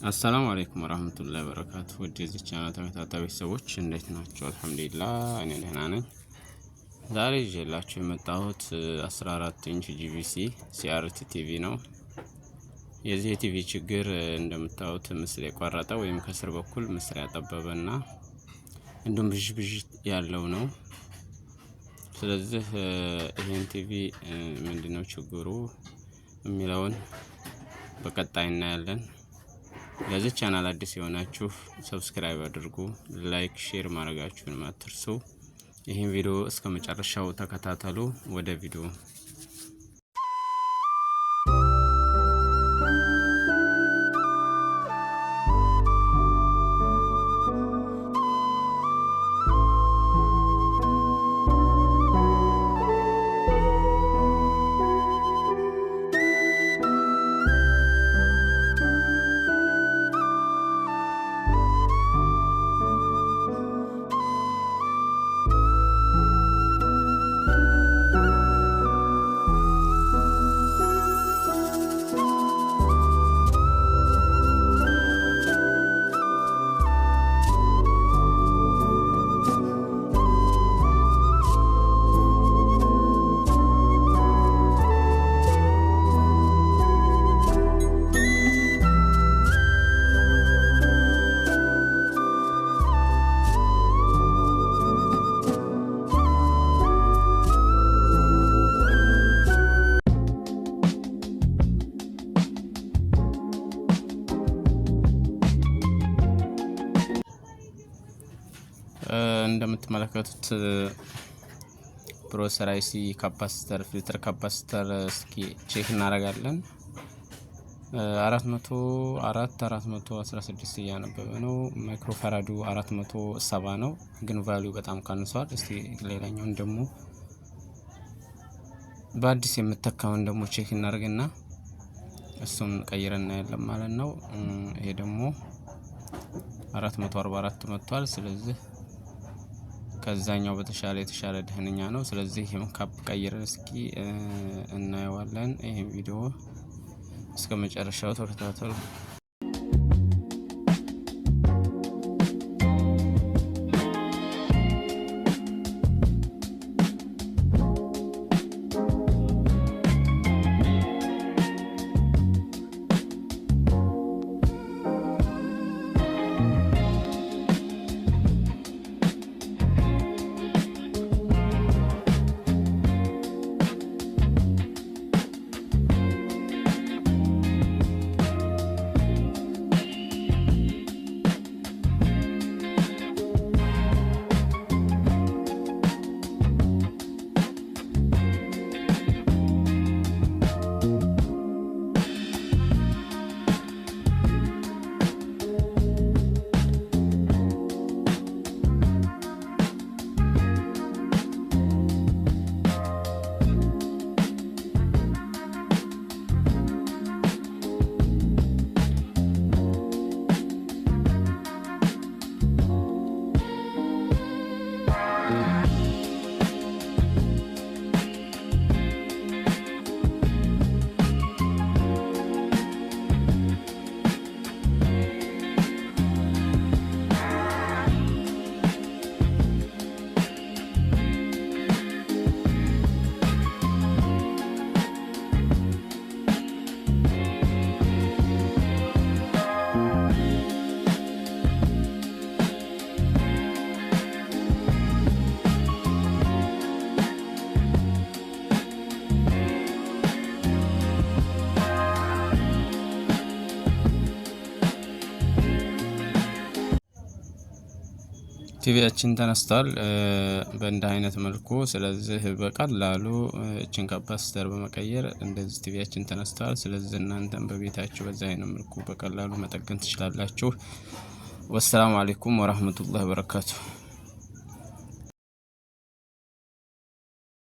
አሰላሙ አለይኩም ወራህመቱላሂ ወበረካቱሁ። ውድ የዚህ ቻናል ተከታታዮች ሰዎች እንዴት ናቸው? አልሐምዱሊላህ እኔ ደህና ነኝ። ዛሬ ይዤላችሁ የመጣሁት 14 ኢንች ጂቪሲ ሲአርቲ ቲቪ ነው። የዚህ የቲቪ ችግር እንደምታዩት ምስል የቋረጠ ወይም ከስር በኩል ምስል ያጠበበና እንዲሁም ብዥ ያለው ነው። ስለዚህ ይሄን ቲቪ ምንድነው ችግሩ የሚለውን በቀጣይ እናያለን። ለዚህ ቻናል አዲስ የሆናችሁ ሰብስክራይብ አድርጉ፣ ላይክ ሼር ማድረጋችሁን አትርሱ። ይህን ቪዲዮ እስከ መጨረሻው ተከታተሉ። ወደ ቪዲዮ እንደምትመለከቱት ፕሮሰሰር አይሲ ካፓሲተር ፊልተር ካፓሲተር እስኪ ቼክ እናደርጋለን። 416 እያነበበ ነው። ማይክሮፋራዱ 470 ነው፣ ግን ቫልዩ በጣም ቀንሷል። እስቲ ሌላኛውን ደግሞ በአዲስ የምተካውን ደግሞ ቼክ እናደርግና እሱን ቀይረና ያለን ማለት ነው። ይሄ ደግሞ 444 መጥቷል። ስለዚህ ከዛኛው የተሻለ ደህነኛ ነው። ስለዚህ ይሄን ካፕ ቀይረን እስኪ እናየዋለን። ይሄን ቪዲዮ እስከ መጨረሻው ተከታተሉ። ቲቪያችን ተነስቷል በእንደ አይነት መልኩ። ስለዚህ በቀላሉ እችን ካፓሲተር በመቀየር እንደዚህ ቲቪያችን ተነስቷል። ስለዚህ እናንተም በቤታችሁ በዛ አይነት መልኩ በቀላሉ መጠገን ትችላላችሁ። ወሰላሙ አለይኩም ወራህመቱላሂ ወበረካቱሁ።